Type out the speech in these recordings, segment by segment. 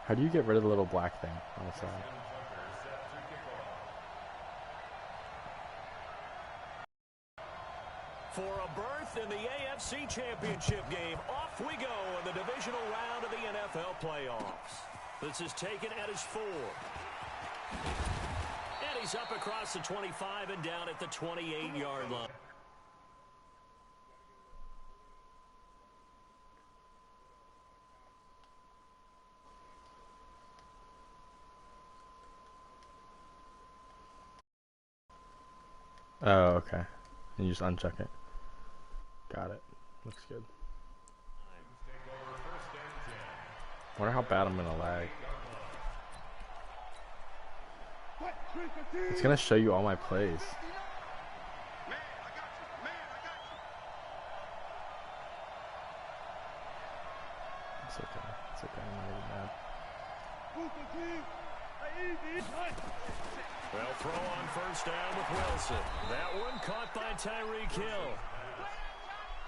How do you get rid of the little black thing on the side? For a berth in the AFC Championship game, off we go in the divisional round of the NFL playoffs. This is taken at his 4. And he's up across the 25 and down at the 28-yard line. Oh, okay. And you just uncheck it. Got it. Looks good. Wonder how bad I'm gonna lag. It's gonna show you all my plays. It's okay. It's okay. I'm not even mad. Well, throw on first down with Wilson. That one caught by Tyreek Hill.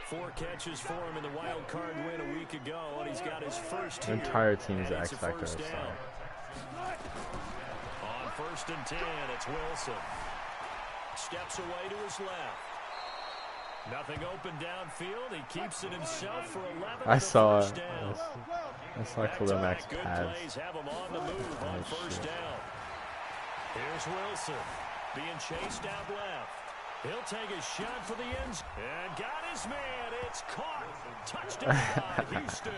4 catches for him in the wild card win a week ago, and he's got his first The entire team's X Factor. On first and 10, it's Wilson. Steps away to his left. Nothing open downfield. He keeps it himself for 11. I saw it. I saw Khalil Mack's pads. Have him on the move on first down. Here's Wilson being chased out left. He'll take a shot for the end zone. And got his man. It's caught. Touchdown by Houston.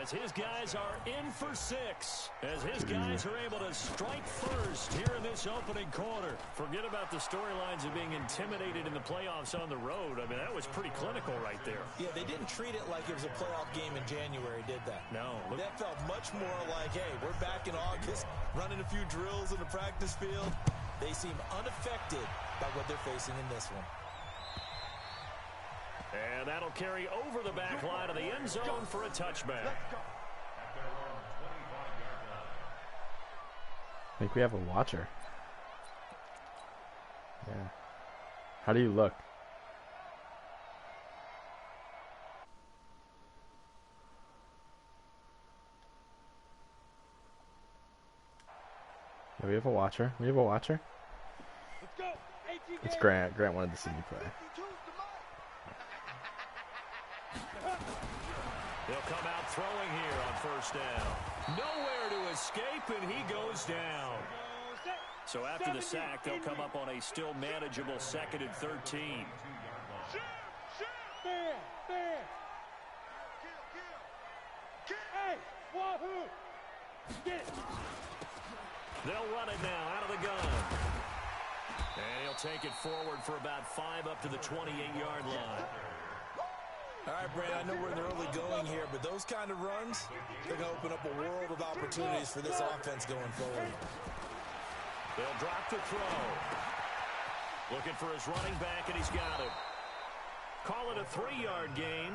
As his guys are in for 6. As his guys are able to strike first here in this opening quarter. Forget about the storylines of being intimidated in the playoffs on the road. I mean, that was pretty clinical right there. Yeah, they didn't treat it like it was a playoff game in January, did they? No. That felt much more like, hey, we're back in August, running a few drills in the practice field. They seem unaffected by what they're facing in this one. And that'll carry over the back line of the end zone for a touchback. I think we have a watcher. Yeah. How do you look? Yeah, we have a watcher. We have a watcher. It's Grant. Grant wanted to see me play. He'll come out throwing here on first down. Nowhere to escape, and he goes down. So after the sack, they'll come up on a still manageable 2nd and 13. They'll run it now out of the gun. And he'll take it forward for about 5 up to the 28-yard line. All right, Brand, I know we're in the early going here, but those kind of runs, they're going to open up a world of opportunities for this offense going forward. They'll drop the throw. Looking for his running back, and he's got it. Call it a 3-yard gain.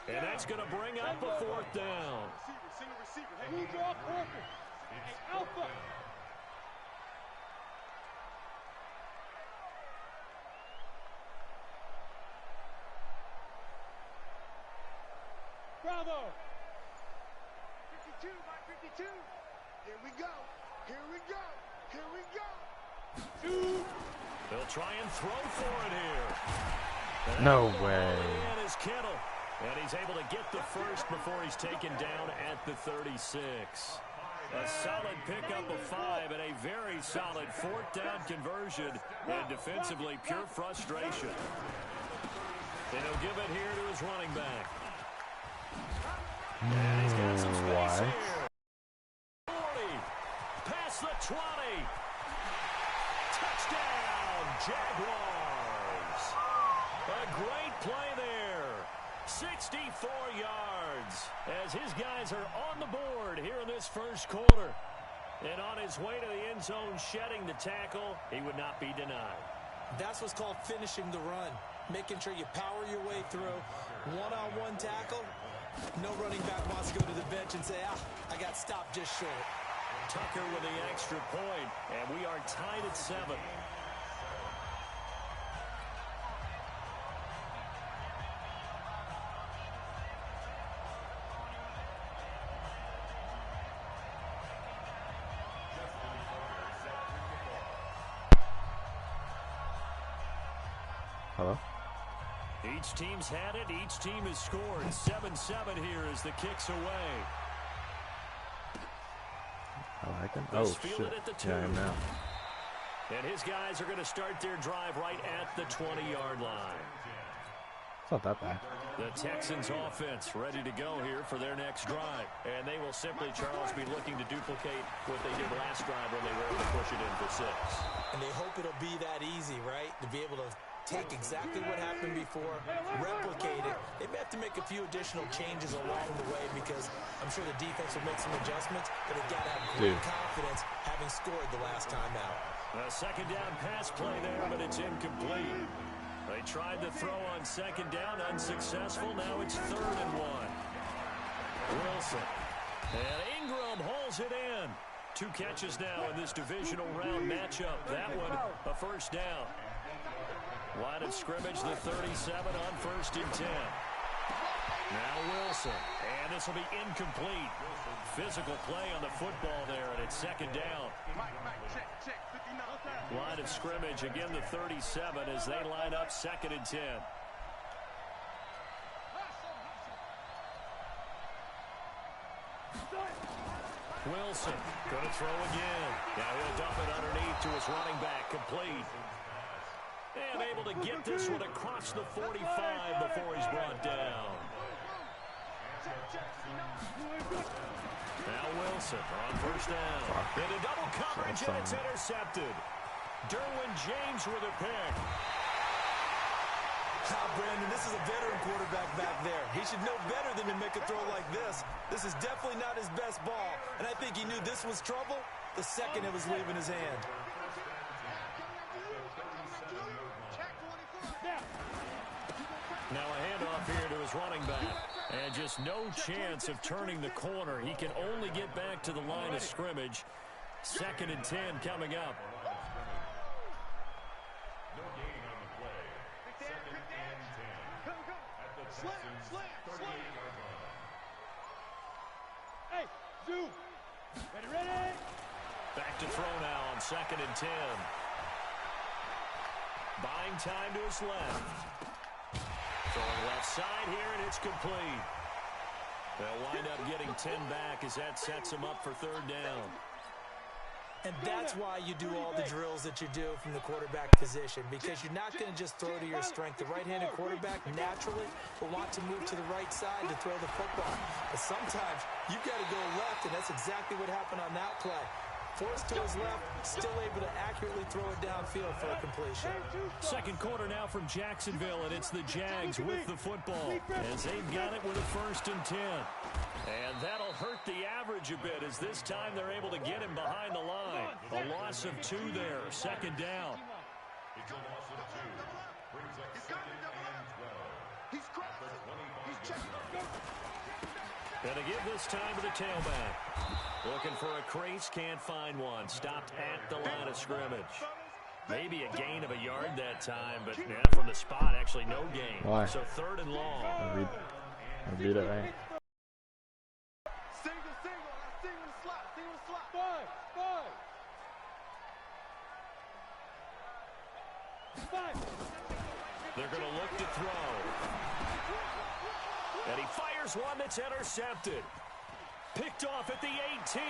And that's going to bring up a 4th down. Alpha. Bravo. 52 by 52. Here we go. Here we go. Here we go. They'll try and throw for it here. No way. And is Kittle. And he's able to get the first before he's taken down at the 36. A solid pickup of 5 and a very solid 4th down conversion. And defensively, pure frustration. And he'll give it here to his running back. And he's got some space here. 40. Past the 20. Touchdown, Jaguars. A great play there. 64 yards as his guys are on the board here in this first quarter. And on his way to the end zone, shedding the tackle, he would not be denied. That's what's called finishing the run. Making sure you power your way through. One-on-one tackle. No running back wants to go to the bench and say, I got stopped just short. Tucker with the extra point, and we are tied at 7. Hello? Each team's had it. Each team has scored. 7-7 here as the kick's away. I like him. Oh, shit. Yeah, I am now. And his guys are going to start their drive right at the 20-yard line. It's not that bad. The Texans offense ready to go here for their next drive. And they will simply, Charles, be looking to duplicate what they did last drive when they were able to push it in for 6. And they hope it'll be that easy, right? To be able to take exactly what happened before, replicate it. They may have to make a few additional changes along the way because I'm sure the defense will make some adjustments, but they got to have great confidence having scored the last time out. A second down pass play there, but it's incomplete. They tried to throw on second down, unsuccessful. Now it's 3rd and 1. Wilson. And Ingram hauls it in. 2 catches now in this divisional round matchup. That one, a first down. Line of scrimmage, the 37 on 1st and 10. Now Wilson. And this will be incomplete. Physical play on the football there, and it's 2nd down. Line of scrimmage, again the 37 as they line up 2nd and 10. Wilson going to throw again. Now he'll dump it underneath to his running back, complete. And able to get this one across the 45 before he's brought down. Now Wilson on 1st down. Into double coverage, and it's intercepted. Derwin James with a pick. Brandon, this is a veteran quarterback back there. He should know better than to make a throw like this. This is definitely not his best ball, and I think he knew this was trouble the second it was leaving his hand. Now a handoff here to his running back. And just no chance of turning the corner. He can only get back to the line of scrimmage. 2nd and 10 coming up. Hey, Zoo. Ready? Back to throw now on 2nd and 10. Buying time to his left. Throwing left side here, and it's complete. They'll wind up getting 10 back as that sets them up for 3rd down. And that's why you do all the drills that you do from the quarterback position, because you're not going to just throw to your strength. The right-handed quarterback naturally will want to move to the right side to throw the football. But sometimes you've got to go left, and that's exactly what happened on that play. Forced to his left, still able to accurately throw it downfield for a completion. 2nd quarter now from Jacksonville, and it's the Jags with the football as they've got it with a 1st and 10. And that'll hurt the average a bit as this time they're able to get him behind the line. A loss of 2 there, 2nd down. It's a loss of 2. Brings up 2nd and 12. He's crossing. He's checking. And to give this time to the tailback. Looking for a crease, can't find one. Stopped at the line of scrimmage. Maybe a gain of a yard that time, but yeah, from the spot, actually no gain. Why? So 3rd and long. I read it right. Single, slot. Five. They're going to look to throw. And he fires one that's intercepted. Picked off at the 18.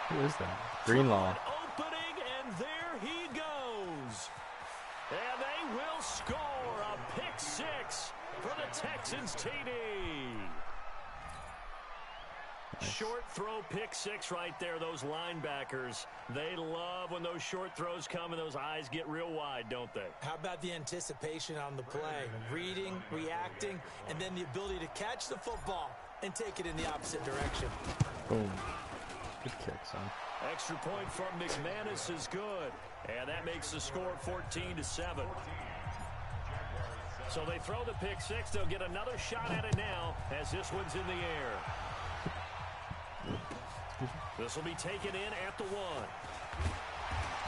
Who is that? Greenlaw. Opening, and there he goes. And they will score a pick 6 for the Texans TD. Nice. Short throw, pick 6 right there. Those linebackers, they love when those short throws come and those eyes get real wide, don't they? How about the anticipation on the play? Reading, reacting, and then the ability to catch the football and take it in the opposite direction. Boom. Good kick, son. Extra point from McManus is good. And that makes the score 14-7. So they throw the pick 6. They'll get another shot at it now as this one's in the air. This will be taken in at the 1.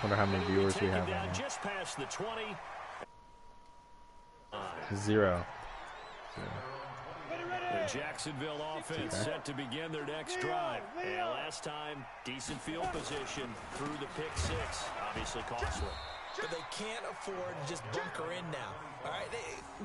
Wonder how many viewers we have down right now. just past the 20. 0. The Jacksonville offense set to begin their next drive. And last time, decent field position through the pick 6. Obviously costly. but they can't afford to just bunker in now. All right,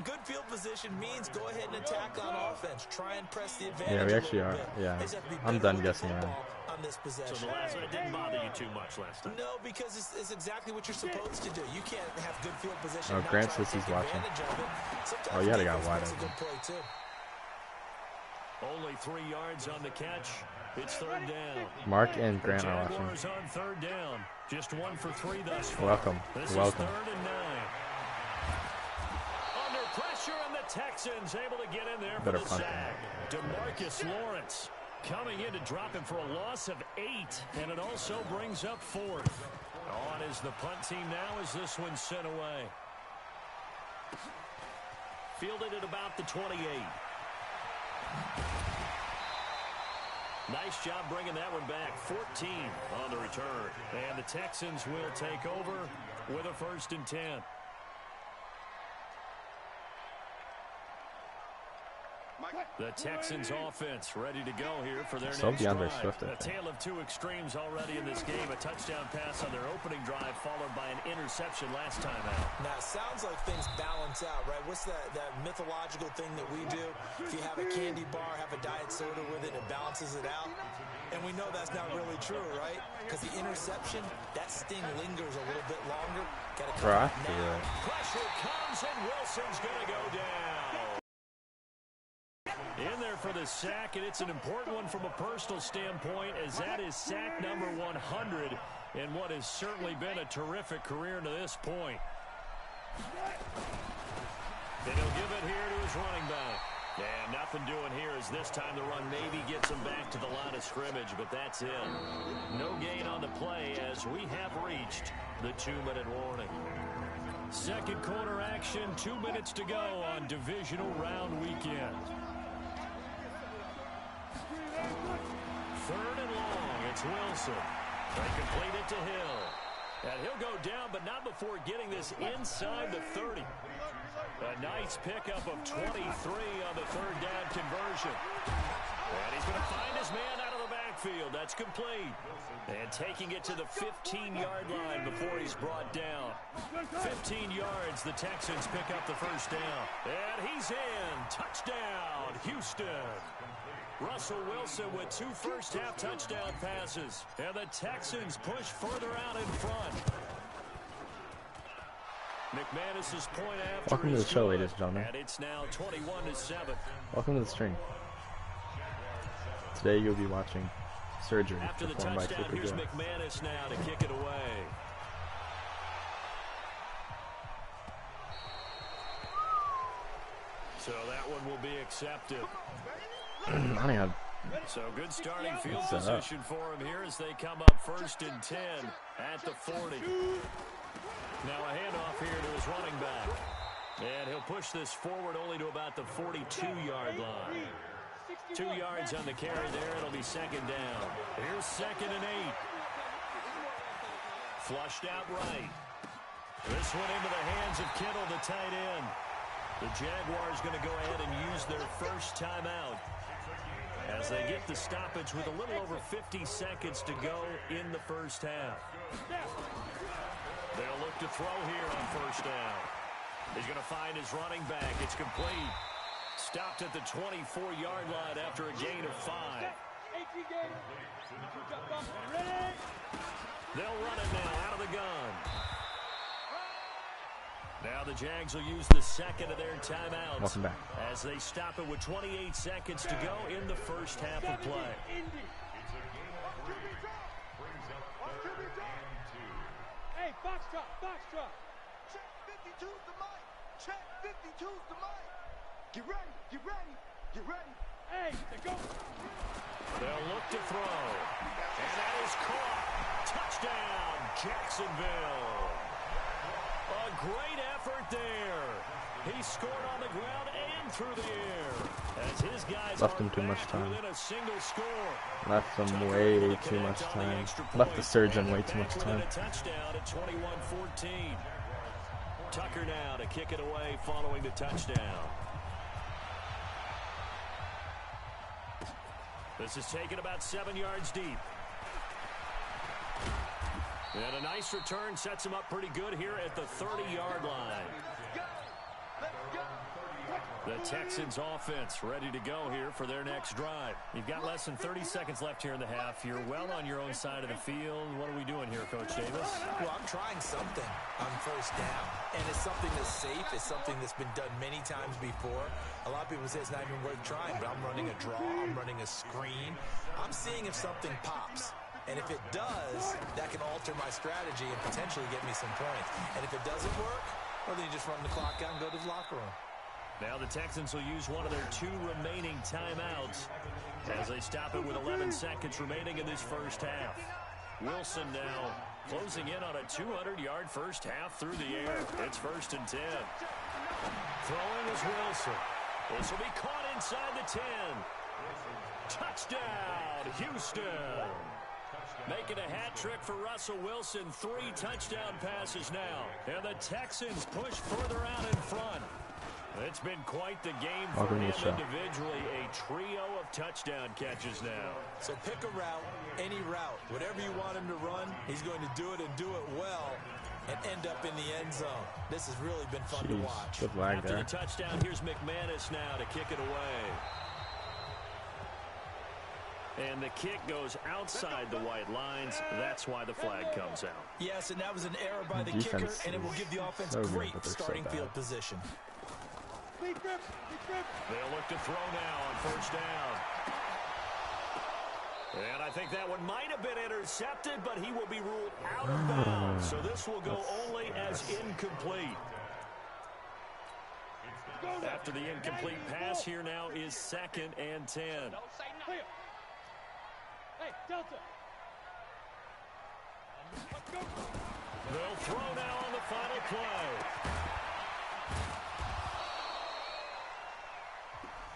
good field position means go ahead and attack on offense. Try and press the advantage. Yeah, we actually are. Yeah, I'm done guessing around. On this possession. So the last night didn't bother you too much last time? No, because it's exactly what you're supposed to do. You can't have good field position. Oh, Grant says he's watching. Oh, you had a guy wide open. Only 3 yards on the catch. It's third down. Mark and Grant are watching. Jaguars on third down. Just 1 for 3 thus far. Welcome. This Welcome. is 3rd and 9. Under pressure, and the Texans able to get in there for the sack. DeMarcus Lawrence coming in to drop him for a loss of 8, and it also brings up 4th. On is the punt team now as this one's sent away. Fielded at about the 28. Nice job bringing that one back. 14 on the return. And the Texans will take over with a 1st and 10. The Texans offense ready to go here for their next drive. A tale of 2 extremes already in this game. A touchdown pass on their opening drive followed by an interception last time out. Now, it sounds like things balance out, right? What's that mythological thing that we do? If you have a candy bar, have a diet soda with it, it balances it out. And we know that's not really true, right? Because the interception, that sting lingers a little bit longer. Got to come now. Pressure comes, and Wilson's going to go down. In there for the sack, and it's an important one from a personal standpoint, as that is sack number 100 in what has certainly been a terrific career to this point. And he'll give it here to his running back. And nothing doing here as this time the run maybe gets him back to the line of scrimmage, but that's it. No gain on the play as we have reached the 2-minute warning. Second quarter action, 2 minutes to go on divisional round weekend. 3rd and long, it's Wilson. They complete it to Hill. And he'll go down, but not before getting this inside the 30. A nice pickup of 23 on the 3rd down conversion. And he's going to find his man out of the backfield. That's complete. And taking it to the 15-yard line before he's brought down. 15 yards, the Texans pick up the 1st down. And he's in. Touchdown, Houston. Russell Wilson with 2 first-half touchdown passes. And the Texans push further out in front. McManus's point after. Welcome to the show, ladies and gentlemen. And it's now 21-7. Welcome to the stream. Today you'll be watching surgery after the performed by touchdown. Cooper Here's Joe. McManus now to kick it away. So that one will be accepted. So good starting field position for him here as they come up 1st and 10 at the 40. Now a handoff here to his running back. And he'll push this forward only to about the 42-yard line. 2 yards on the carry there. It'll be 2nd down. Here's 2nd and 8. Flushed out right. This one into the hands of Kittle, the tight end. The Jaguars going to go ahead and use their first timeout as they get the stoppage with a little over 50 seconds to go in the 1st half. They'll look to throw here on 1st down. He's going to find his running back. It's complete. Stopped at the 24-yard line after a gain of 5. They'll run it now out of the gun. Now the Jags will use the 2nd of their timeouts. Welcome back. As they stop it with 28 seconds to go in the 1st half of play. Hey, Foxtrot, Foxtrot. Check 52's the mic. Check 52's the mic. Get ready, get ready, get ready. Hey, they go. They'll look to throw. And that is caught. Touchdown, Jacksonville. A great effort there. He scored on the ground and through the air. As his guys left him too much time. within a single score. Left him way too much time. Left the surgeon way too much time. Touchdown at 21-14. Tucker now to kick it away following the touchdown. This is taken about 7 yards deep. And a nice return sets him up pretty good here at the 30-yard line. The Texans offense ready to go here for their next drive. You've got less than 30 seconds left here in the half. You're well on your own side of the field. What are we doing here, Coach Davis? Well, I'm trying something on first down, and it's something that's safe. It's something that's been done many times before. A lot of people say it's not even worth trying, but I'm running a draw. I'm running a screen. I'm seeing if something pops. And if it does, that can alter my strategy and potentially get me some points. And if it doesn't work, well, then you just run the clock out and go to the locker room. Now the Texans will use one of their 2 remaining timeouts as they stop it with 11 seconds remaining in this first half. Wilson now closing in on a 200-yard first half through the air. It's 1st and 10. Throwing is Wilson. This will be caught inside the 10. Touchdown, Houston. Making a hat trick for Russell Wilson. 3 touchdown passes now. And the Texans push further out in front. It's been quite the game for him individually. A trio of touchdown catches now. So pick a route, any route. Whatever you want him to run, he's going to do it and do it well and end up in the end zone. This has really been fun to watch. Good lag After there. the touchdown, here's McManus now to kick it away. And the kick goes outside the white lines. That's why the flag comes out. Yes, and that was an error by the kicker, and it will give the offense great starting field position. They'll look to throw now on first down. And I think that one might have been intercepted, but he will be ruled out of bounds. So this will go only as incomplete. After the incomplete pass, here now is 2nd and 10. Hey, Delta. They'll throw now on the final play.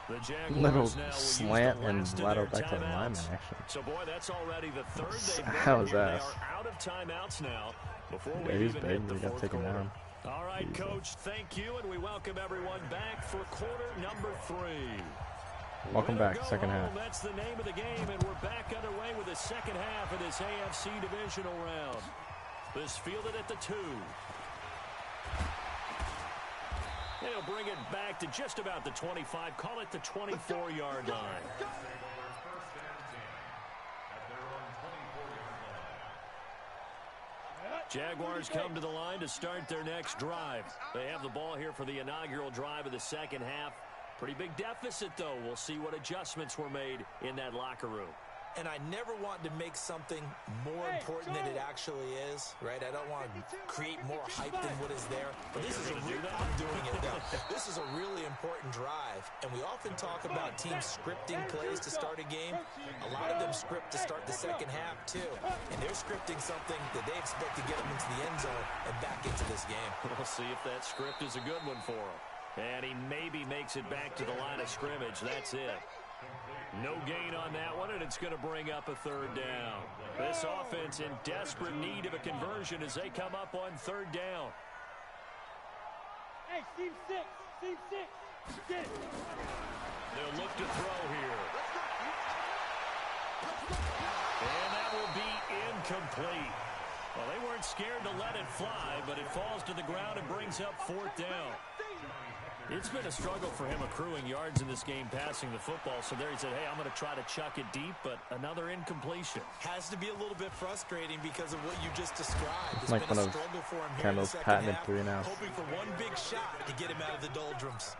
The Jaguars Little now will slant use the and last of lateral their back to the lineman, timeouts. actually. So, boy, that's already the 3rd they've How made was here. They that? are out of timeouts now before Yeah, we he's even big. hit the We got 4th taken quarter. down. All right, Jesus. Coach, thank you, and we welcome everyone back for quarter number 3. Welcome back, second half. That's the name of the game, and we're back underway with the second half of this AFC divisional round. This fielded at the 2. They'll bring it back to just about the 25. Call it the 24-yard line. Jaguars come to the line to start their next drive. They have the ball here for the inaugural drive of the second half. Pretty big deficit, though. We'll see what adjustments were made in that locker room. And I never want to make something more important than it actually is, right? I don't want to create more hype than what is there. But this is I'm doing it, though. This is a really important drive. And we often talk about teams scripting plays to start a game. A lot of them script to start the second half, too. And they're scripting something that they expect to get them into the end zone and back into this game. We'll see if that script is a good one for him. And he maybe makes it back to the line of scrimmage. That's it. No gain on that one, and it's going to bring up a 3rd down. This offense in desperate need of a conversion as they come up on 3rd down. Hey, Team 6. Team 6. Get it. They'll look to throw here. And that will be incomplete. Well, they weren't scared to let it fly, but it falls to the ground and brings up 4th down. It's been a struggle for him accruing yards in this game passing the football. So there he said, hey, I'm going to try to chuck it deep, but another incompletion. Has to be a little bit frustrating because of what you just described. It's Like been one a of struggle for him here in the Kendall's second patented half, 3.5. hoping for one big shot to get him out of the doldrums.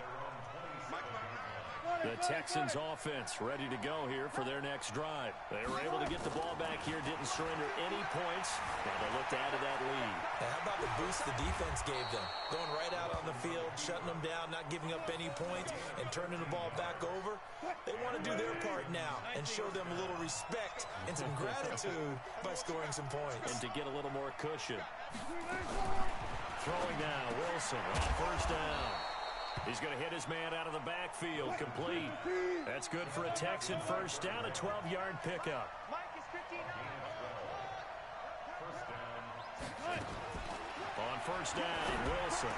The Texans offense ready to go here for their next drive. They were able to get the ball back here, didn't surrender any points. Now they look to add to that lead. Now, how about the boost the defense gave them? Going right out on the field, shutting them down, not giving up any points, and turning the ball back over. They want to do their part now and show them a little respect and some gratitude by scoring some points. And to get a little more cushion. Throwing now, Wilson on 1st down. He's going to hit his man out of the backfield, complete. That's good for a Texan 1st down, a 12-yard pickup. On 1st down, Wilson.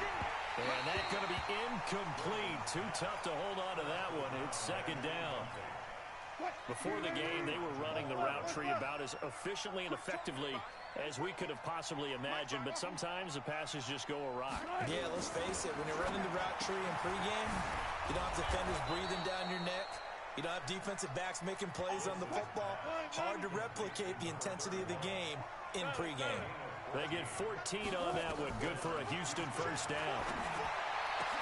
And that's going to be incomplete. Too tough to hold on to that one. It's 2nd down. Before the game, they were running the route tree about as efficiently and effectively as we could have possibly imagined, but sometimes the passes just go awry. Yeah, let's face it, when you're running the route tree in pregame, you don't have defenders breathing down your neck. You don't have defensive backs making plays on the football. Hard to replicate the intensity of the game in pregame. They get 14 on that one. Good for a Houston first down.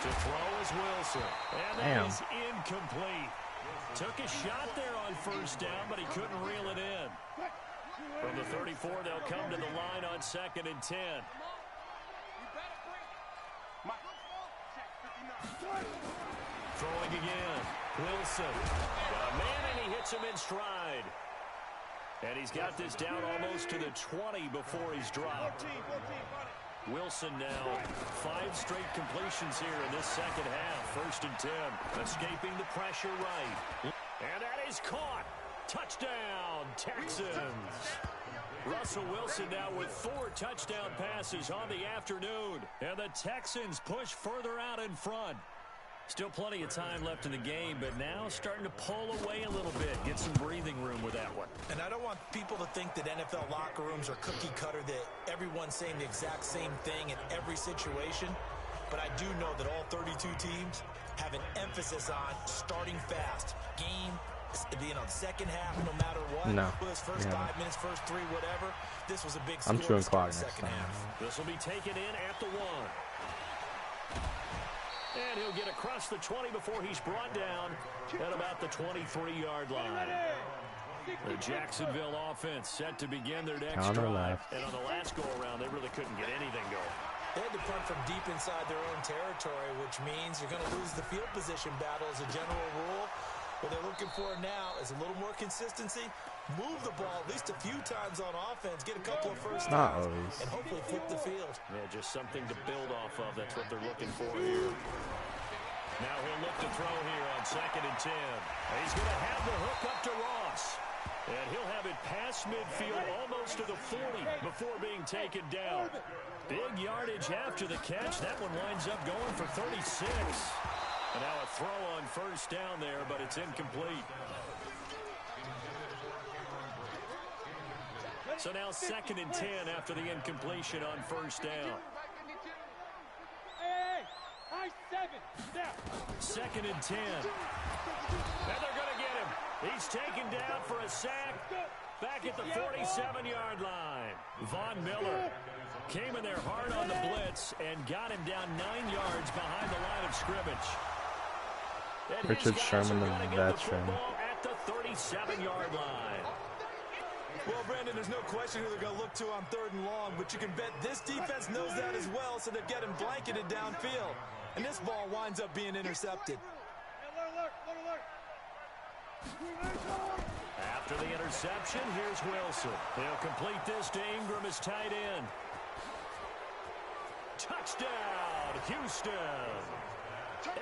To throw is Wilson. And that is incomplete. Took a shot there on first down, but he couldn't reel it in. From the 34, they'll come to the line on 2nd and 10. Throwing again. Wilson. Got a man, and he hits him in stride. And he's got this down almost to the 20 before he's dropped. Wilson now 5 straight completions here in this second half. 1st and 10. Escaping the pressure right. And that is caught. Touchdown, Texans. Russell Wilson now with 4 touchdown passes on the afternoon. And the Texans push further out in front. Still plenty of time left in the game, but now starting to pull away a little bit. Get some breathing room with that one. And I don't want people to think that NFL locker rooms are cookie cutter, that everyone's saying the exact same thing in every situation. But I do know that all 32 teams have an emphasis on starting fast. Game, the second half, no matter what. No. Whether it's first 5 minutes, first 3, whatever. This was a big score. I'm chewing clock next second time. half. This will be taken in at the 1. And he'll get across the 20 before he's brought down at about the 23-yard line. The Jacksonville offense set to begin their next drive. And on the last go-around, they really couldn't get anything going. They had to punt from deep inside their own territory, which means you're going to lose the field position battle as a general rule. What they're looking for now is a little more consistency. Move the ball at least a few times on offense. Get a couple of first downs. And hopefully flip the field. Yeah, just something to build off of. That's what they're looking for here. Now he'll look to throw here on 2nd and 10. He's going to have the hook up to Ross. And he'll have it past midfield almost to the 40 before being taken down. Big yardage after the catch. That one winds up going for 36. And now a throw on first down there, but it's incomplete. So now 2nd and 10 after the incompletion on first down. 2nd and 10. And they're going to get him. He's taken down for a sack back at the 47-yard line. Von Miller came in there hard on the blitz and got him down 9 yards behind the line of scrimmage. And Richard Sherman, the veteran. At the 37-yard line. Well, Brandon, there's no question who they're going to look to on 3rd and long, but you can bet this defense knows that as well, so they're getting blanketed downfield. And this ball winds up being intercepted. After the interception, here's Wilson. He'll complete this to Ingram as tight end. Touchdown, Houston.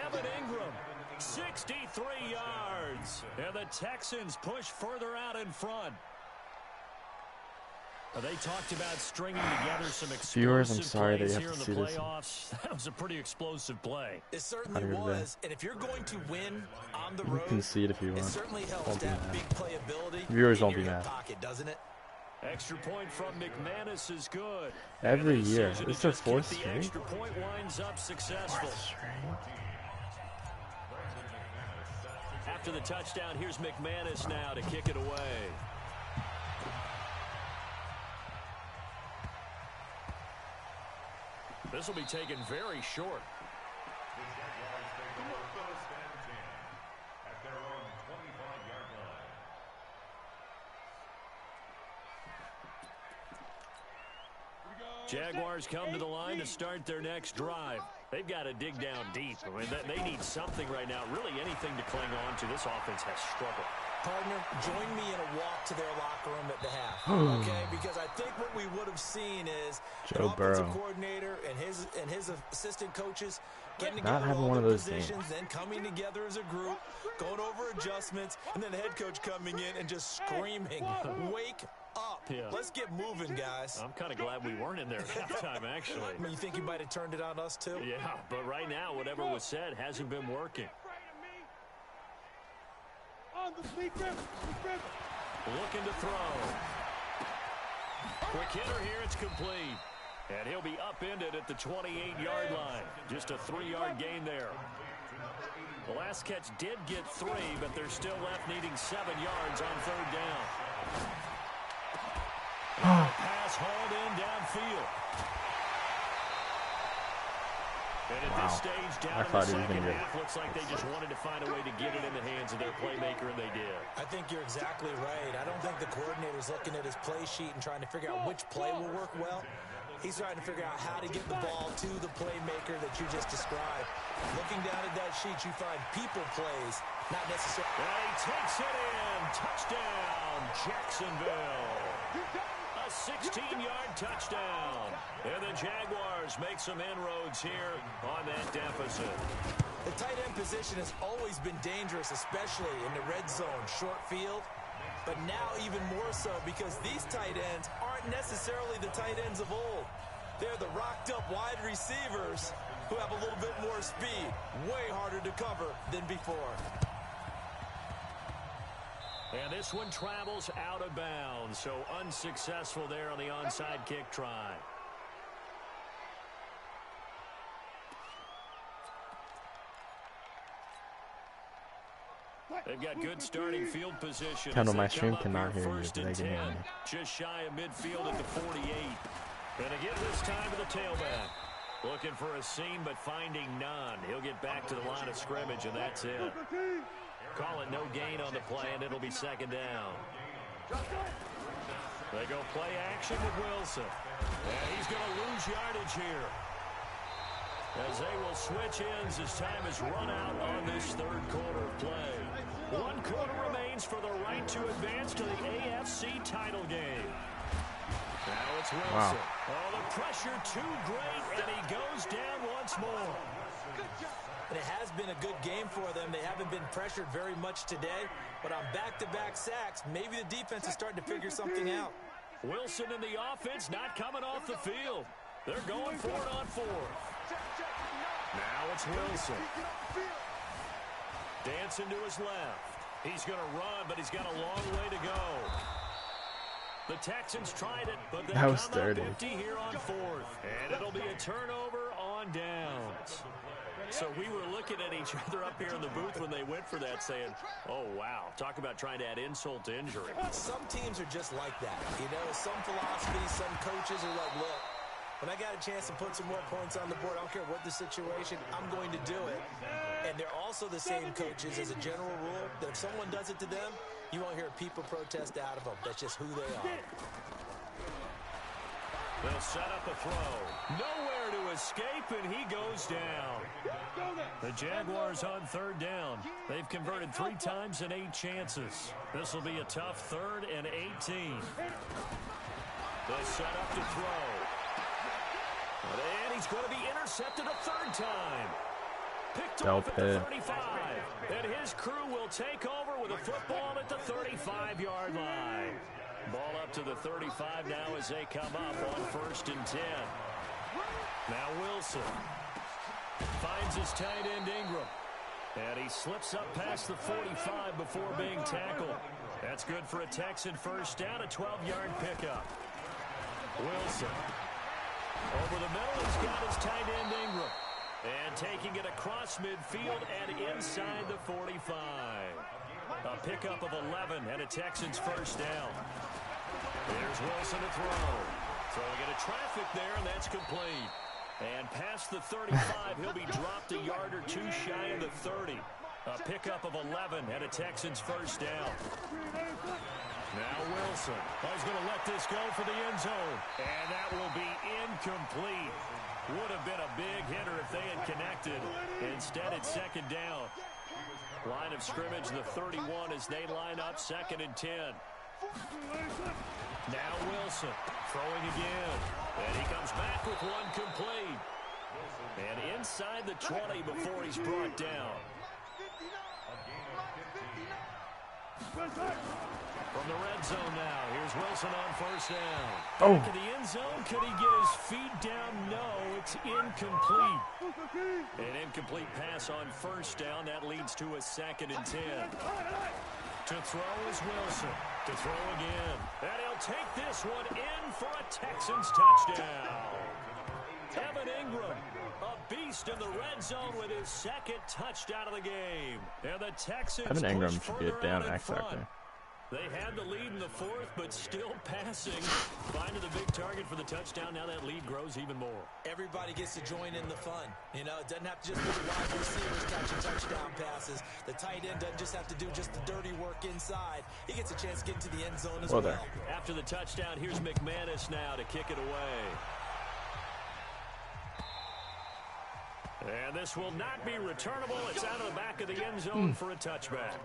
Evan Ingram, 63 yards. And the Texans push further out in front. They talked about stringing together some explosive plays here in the playoffs. That was a pretty explosive play. It certainly was. And if you're going to win on the road, you can see it if you want. It certainly helps to have big playability. Viewers won't be mad. Pocket, doesn't it? Extra point from McManus is good. Every year. This is their 4th straight. The extra point winds up successful. After the touchdown, here's McManus now to kick it away. This will be taken very short. Jaguars come to the line to start their next drive. They've got to dig down deep. I mean, they need something right now, really anything to cling on to. This offense has struggled. Partner, join me in a walk to their locker room at the half, okay? Because I think what we would have seen is an offensive coordinator and his assistant coaches getting together all the positions, then coming together as a group, going over adjustments, and then the head coach coming in and just screaming, "Wake up. Yeah. Let's get moving, guys." I'm kind of glad we weren't in there at halftime, actually. I mean, you think you might have turned it on us, too? Yeah, but right now, whatever was said hasn't been working. Looking to throw. Quick hitter here, it's complete. And he'll be upended at the 28-yard line. Just a 3-yard gain there. The last catch did get 3, but they're still left needing 7 yards on 3rd down. Pass hauled in downfield. And at this stage, down in the second half, looks like they just wanted to find a way to get it in the hands of their playmaker, and they did. I think you're exactly right. I don't think the coordinator's looking at his play sheet and trying to figure out which play will work well. He's trying to figure out how to get the ball to the playmaker that you just described. Looking down at that sheet, you find people plays, not necessarily. And he takes it in. Touchdown, Jacksonville. A 16-yard touchdown. And the Jaguars make some inroads here on that deficit. The tight end position has always been dangerous, especially in the red zone, short field. But now even more so because these tight ends aren't necessarily the tight ends of old. They're the rocked-up wide receivers who have a little bit more speed. Way harder to cover than before. And this one travels out of bounds, so unsuccessful there on the onside kick try. They've got good starting field position. Kendall, my stream cannot hear you. They can hear me. Just shy of midfield at the 48. And again this time to the tailback. Looking for a seam, but finding none. He'll get back to the line of scrimmage, and that's it. Call it no gain on the play, and it'll be 2nd down. They go play action with Wilson. And he's going to lose yardage here, as they will switch ends as time is run out on this 3rd quarter of play. 1 quarter remains for the right to advance to the AFC title game. Now it's Wilson. Wow. Oh, the pressure too great, and he goes down once more. And it has been a good game for them. They haven't been pressured very much today, but on back-to-back sacks, maybe the defense is starting to figure something out. Wilson and the offense not coming off the field. They're going for it on 4th. Now it's Wilson. Dancing to his left. He's going to run, but he's got a long way to go. The Texans tried it, but they come up empty here on 4th. And it'll be a turnover on downs. So we were looking at each other up here in the booth when they went for that, saying, oh, wow, talk about trying to add insult to injury. Some teams are just like that. You know, some philosophies, some coaches are like, look, when I got a chance to put some more points on the board, I don't care what the situation, I'm going to do it. And they're also the same coaches as a general rule that if someone does it to them, you won't hear people protest out of them. That's just who they are. They'll set up a throw. Nowhere to escape, and he goes down. The Jaguars on 3rd down. They've converted 3 times in 8 chances. This will be a tough 3rd and 18. They'll set up to throw. And he's going to be intercepted a 3rd time. Picked off at the 35. And his crew will take over with a football at the 35-yard line. Ball up to the 35 now as they come up on 1st and 10. Now Wilson finds his tight end Ingram. And he slips up past the 45 before being tackled. That's good for a Texan 1st down, a 12-yard pickup. Wilson. Over the middle, he's got his tight end Ingram. And taking it across midfield and inside the 45. A pickup of 11 and a Texans 1st down. There's Wilson to throw. Throwing into traffic there, and that's complete. And past the 35, he'll be dropped a yard or 2 shy of the 30. A pickup of 11 and a Texans 1st down. Now Wilson. He's going to let this go for the end zone. And that will be incomplete. Would have been a big hitter if they had connected. Instead, it's 2nd down. Line of scrimmage, the 31 as they line up 2nd and 10. Now Wilson throwing again. And he comes back with one complete. And inside the 20 before he's brought down. From the red zone now, here's Wilson on 1st down. Oh. Back in the end zone, could he get his feet down? No, it's incomplete. An incomplete pass on 1st down. That leads to a 2nd and 10. To throw is Wilson. To throw again. And he'll take this one in for a Texans touchdown. Evan Ingram, a beast in the red zone with his second touchdown of the game. And the Texans Evan Ingram push should be a further damn out in X front. Factor. They had the lead in the fourth, but still passing. Finding the big target for the touchdown. Now that lead grows even more. Everybody gets to join in the fun. You know, it doesn't have to just be the wide receivers catching touchdown passes. The tight end doesn't just have to do just the dirty work inside. He gets a chance to get into the end zone as well. After the touchdown, here's McManus now to kick it away. And this will not be returnable. It's out of the back of the end zone for a touchback.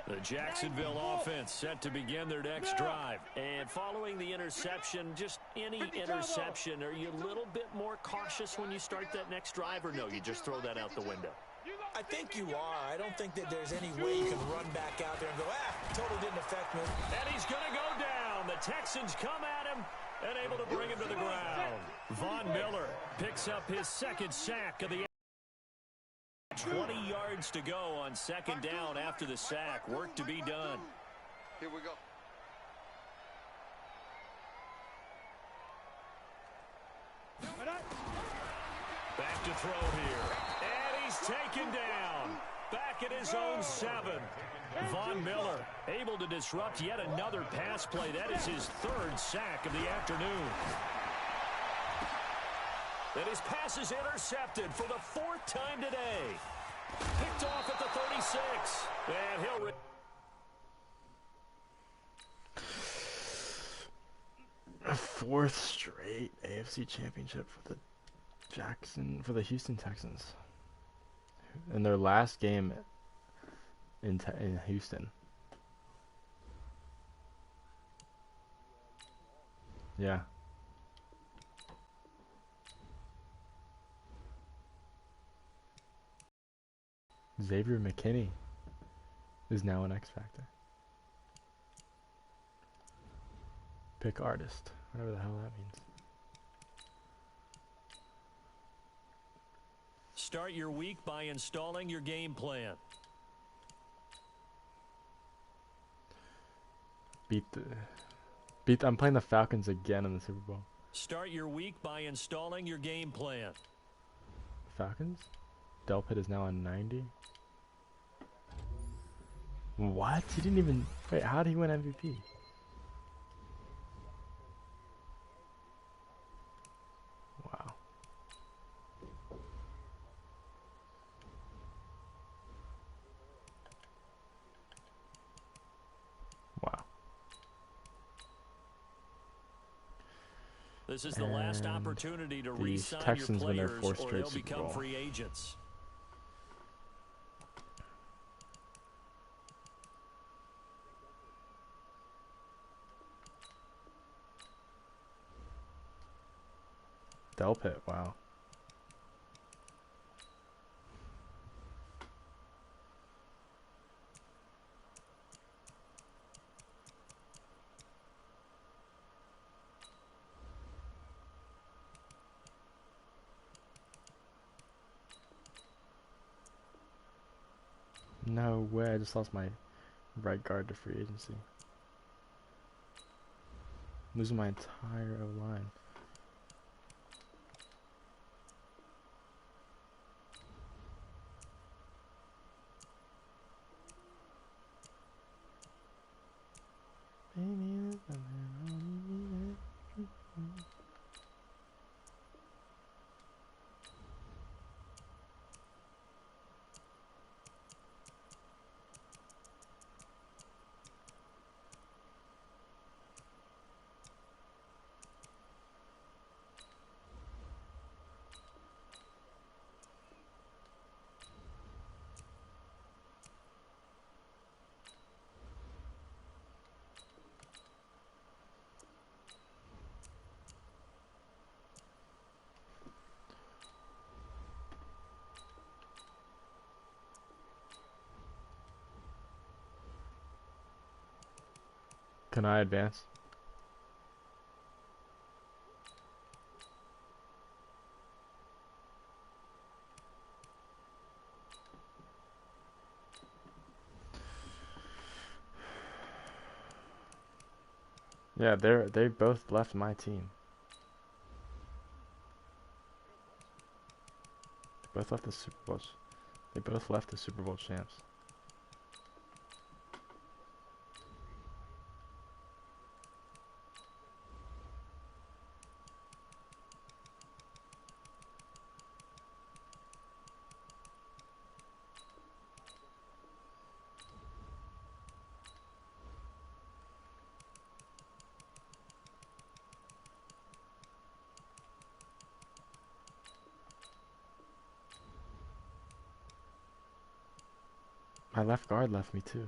The Jacksonville offense set to begin their next drive. And following the interception, just any interception, are you a little bit more cautious when you start that next drive, or no, you just throw that out the window? I think you are. I don't think that there's any way you can run back out there and go, totally didn't affect me. And he's going to go down. The Texans come at him and able to bring him to the ground. Von Miller picks up his second sack of the 20 yards to go on second down after the sack. Work to be done. Here we go. Back to throw here. And he's taken down. Back at his own 7. Von Miller able to disrupt yet another pass play. That is his third sack of the afternoon. And his pass is intercepted for the 4th time today. Picked off at the 36. And he'll... A 4th straight AFC championship for the Houston Texans. In their last game in Houston. Yeah. Xavier McKinney is now an X Factor. Pick artist, whatever the hell that means. Start your week by installing your game plan. I'm playing the Falcons again in the Super Bowl. Start your week by installing your game plan. Falcons? Delpit is now on 90. What? He didn't even... Wait, how did he win MVP? Wow. Wow. This is the last opportunity to re-sign your Texans win their players, 4th or straight they'll Super become Bowl. free agents. Delpit, wow. No way, I just lost my right guard to free agency. Losing my entire O-line. Can I advance? Yeah, they both left my team. They both left the Super Bowl. They both left the Super Bowl champs. My left guard left me too.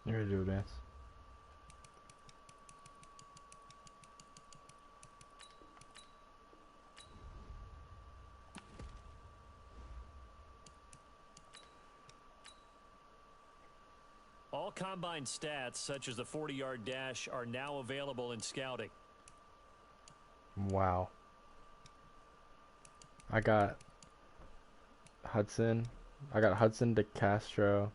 You ready to advance? All combine stats, such as the 40-yard dash, are now available in scouting. Wow. I got Hudson, DeCastro,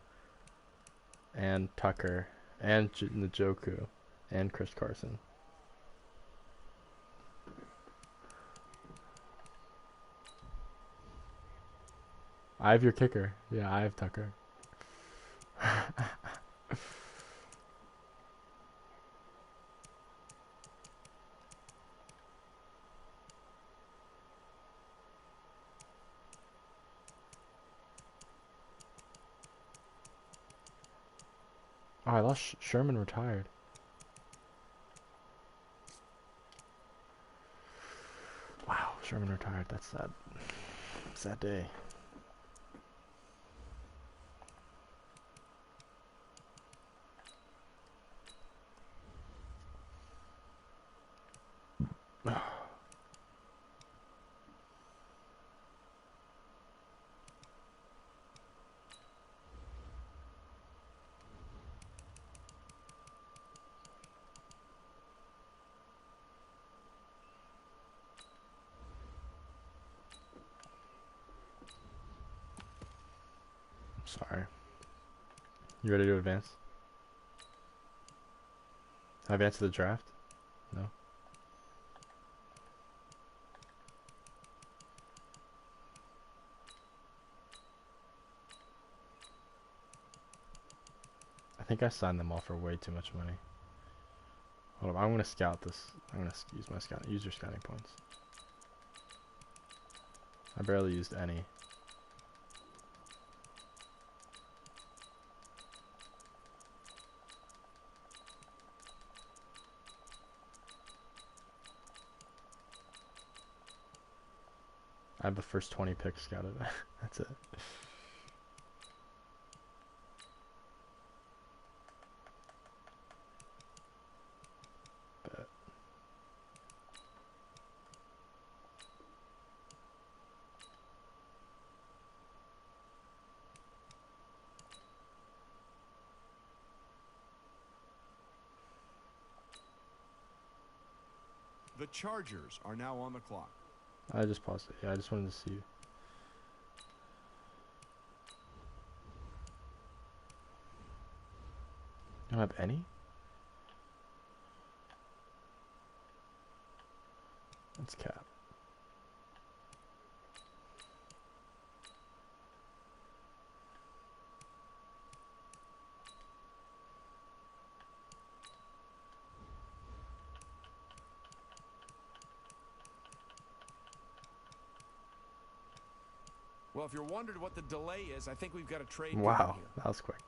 and Tucker, and Njoku, and Chris Carson. I have your kicker. Yeah, I have Tucker. Oh, I lost Sherman retired. Wow, Sherman retired. That's sad. Sad day. Sorry. You ready to advance? Advance to the draft? No. I think I signed them all for way too much money. Hold on, I'm gonna scout this. I'm gonna use my use your scouting points. I barely used any. I have the first 20 picks scouted. That's it. Bet. The Chargers are now on the clock. I just paused it. Yeah, I just wanted to see you. You don't have any? That's cap. Well, if you're wondering what the delay is, I think we've got a trade going Wow, here. that was quick.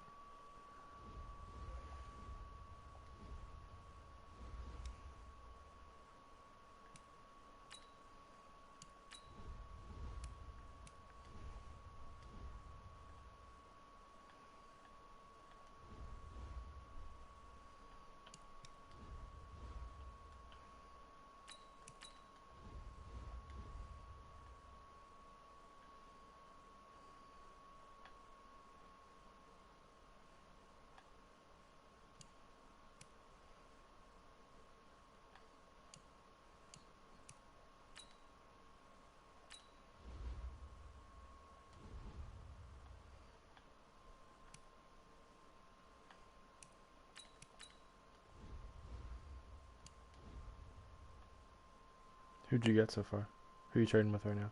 Who'd you get so far? Who are you trading with right now?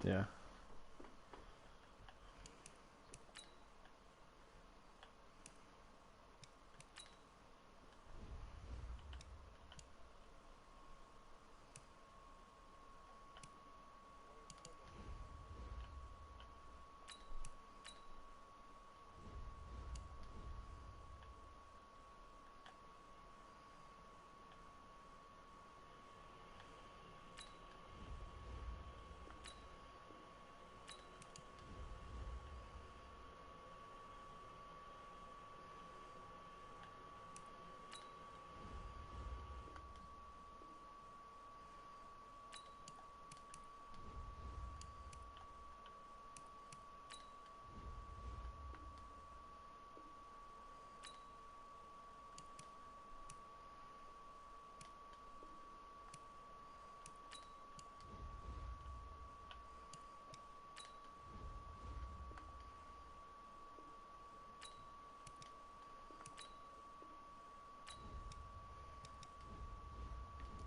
Yeah.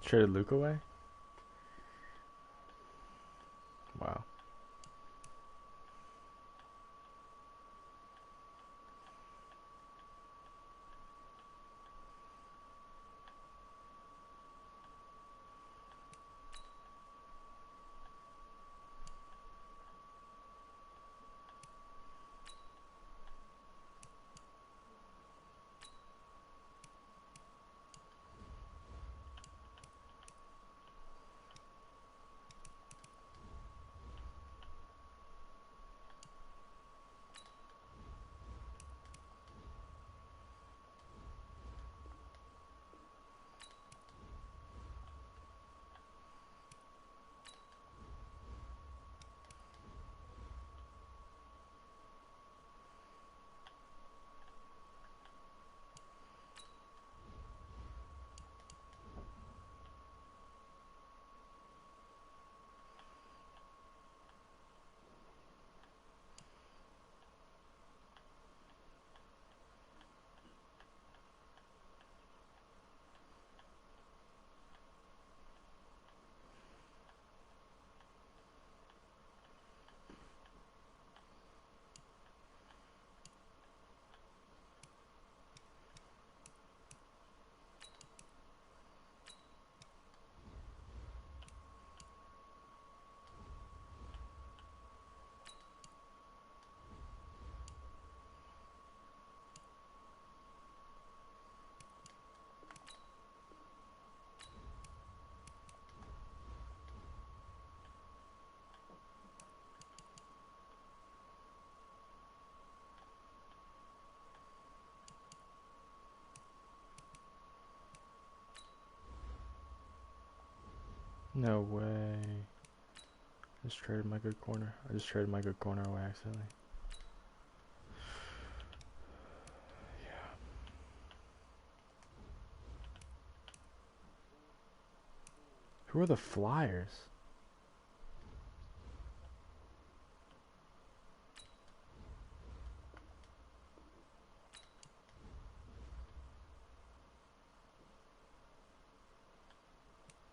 Traded Luke away? Wow. No way. I just traded my good corner. I just traded my good corner away accidentally. Yeah. Who are the Flyers?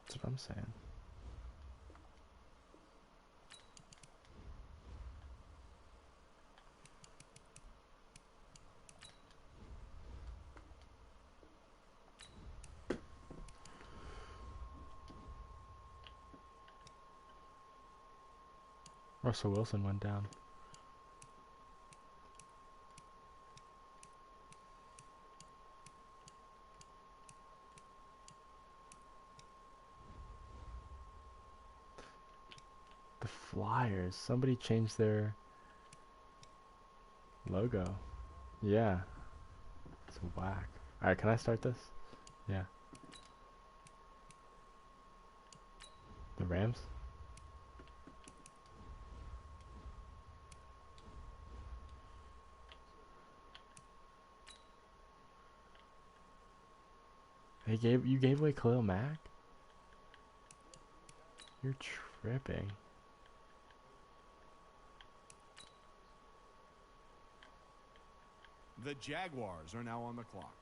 That's what I'm saying. Russell Wilson went down. The Flyers. Somebody changed their logo. Yeah. It's whack. Alright, can I start this? Yeah. The Rams? You gave away Khalil Mack? You're tripping. The Jaguars are now on the clock.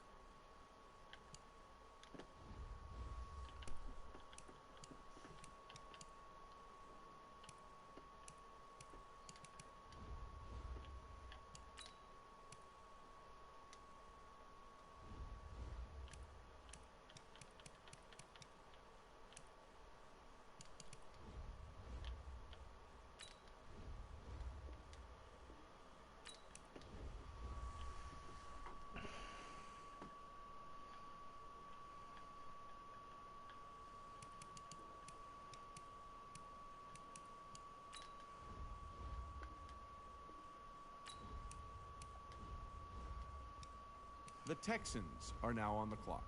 The Texans are now on the clock.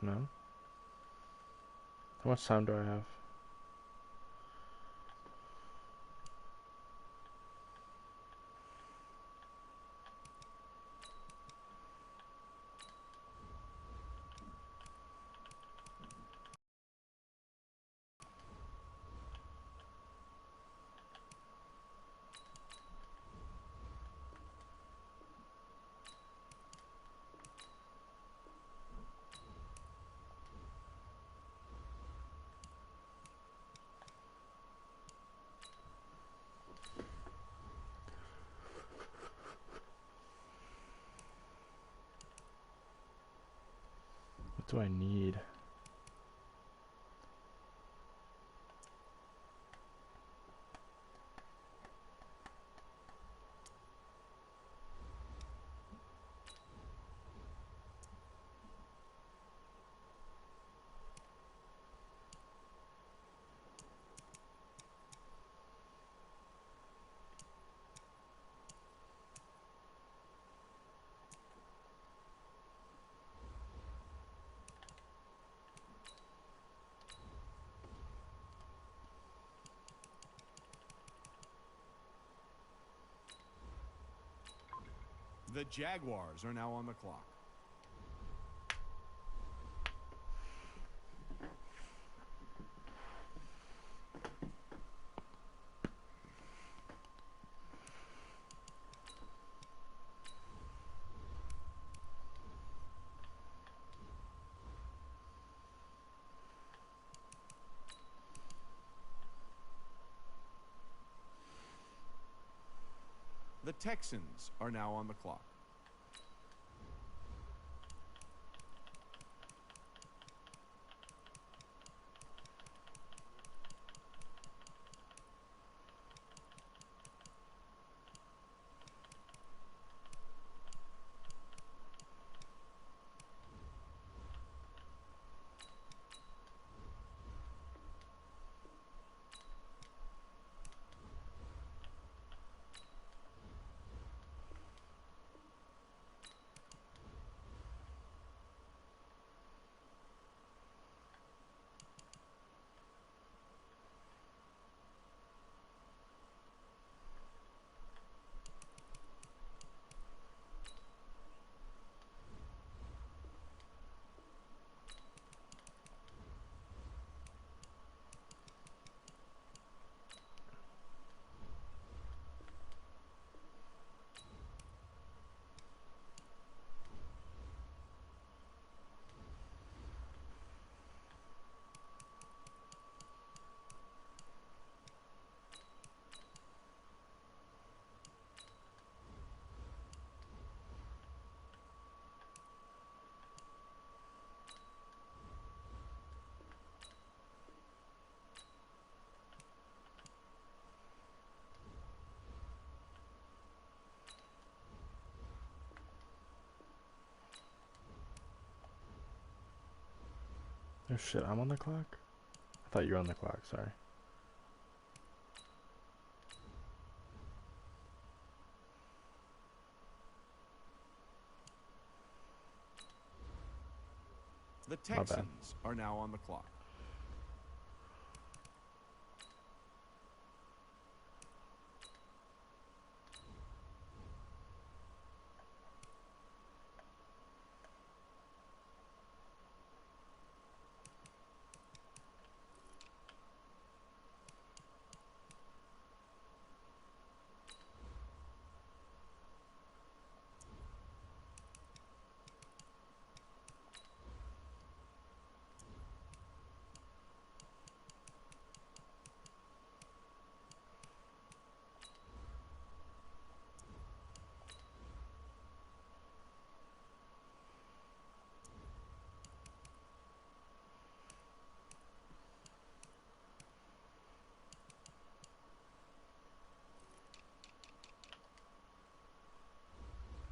No. How much time do I have? What do I need? The Jaguars are now on the clock. The Texans are now on the clock. Oh shit, I'm on the clock? I thought you were on the clock, sorry. The My bad. Texans are now on the clock.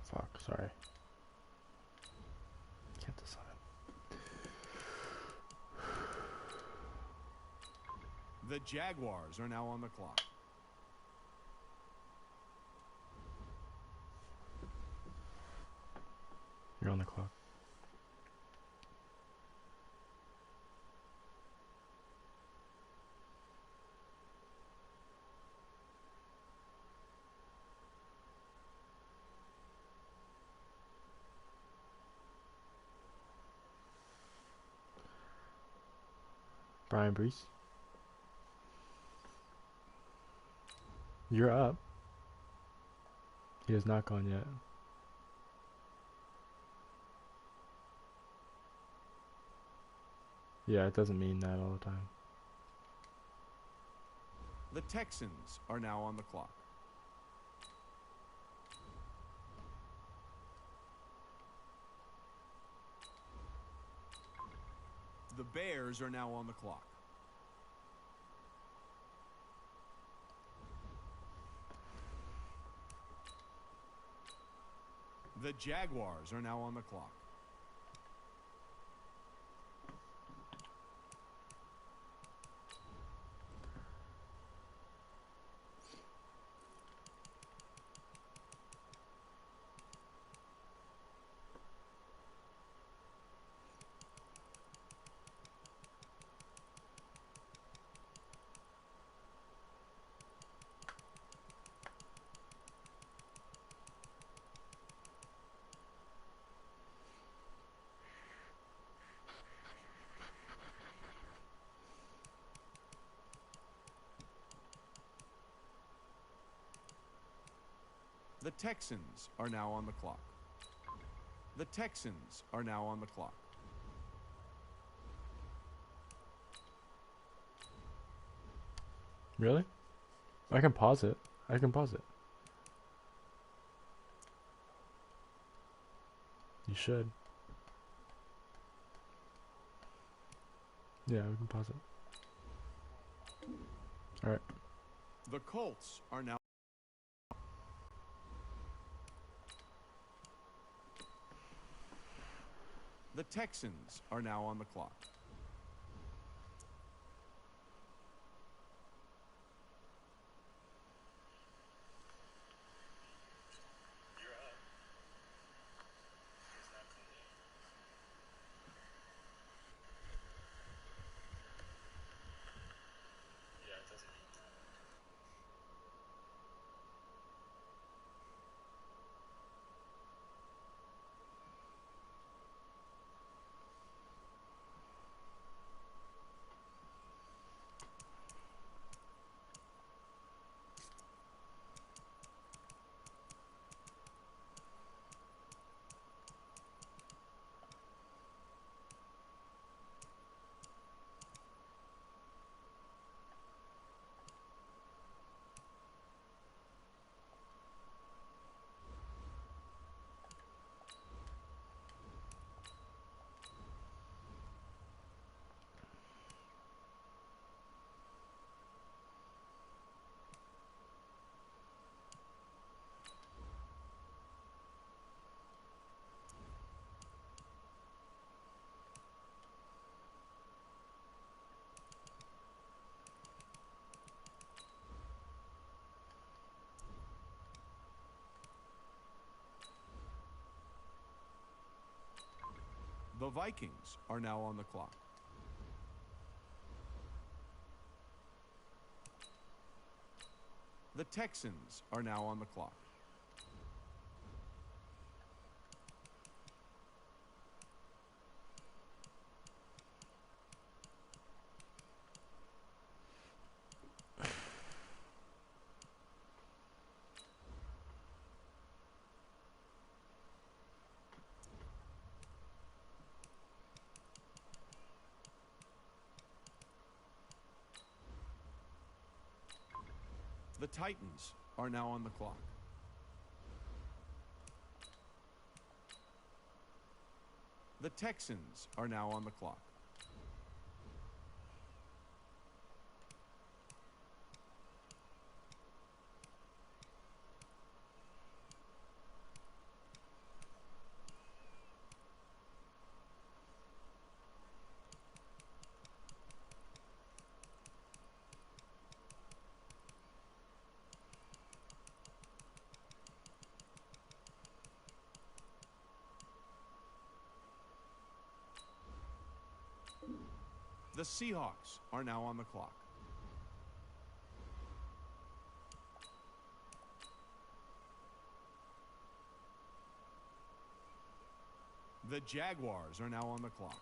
Fuck, sorry. Can't decide. The Jaguars are now on the clock. You're on the clock. Brian Brees. You're up. He has not gone yet. Yeah, it doesn't mean that all the time. The Texans are now on the clock. The Bears are now on the clock. The Jaguars are now on the clock. The Texans are now on the clock. The Texans are now on the clock. Really? I can pause it. I can pause it. You should. Yeah, we can pause it. Alright. The Colts are now. The Texans are now on the clock. The Vikings are now on the clock. The Texans are now on the clock. The Titans are now on the clock. The Texans are now on the clock. The Seahawks are now on the clock. The Jaguars are now on the clock.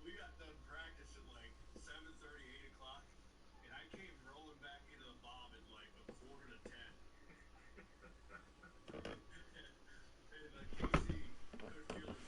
We got done practice at like 7:30, 8 o'clock, and I came rolling back into the bomb at like a quarter to 10. And KC, Coach Fielder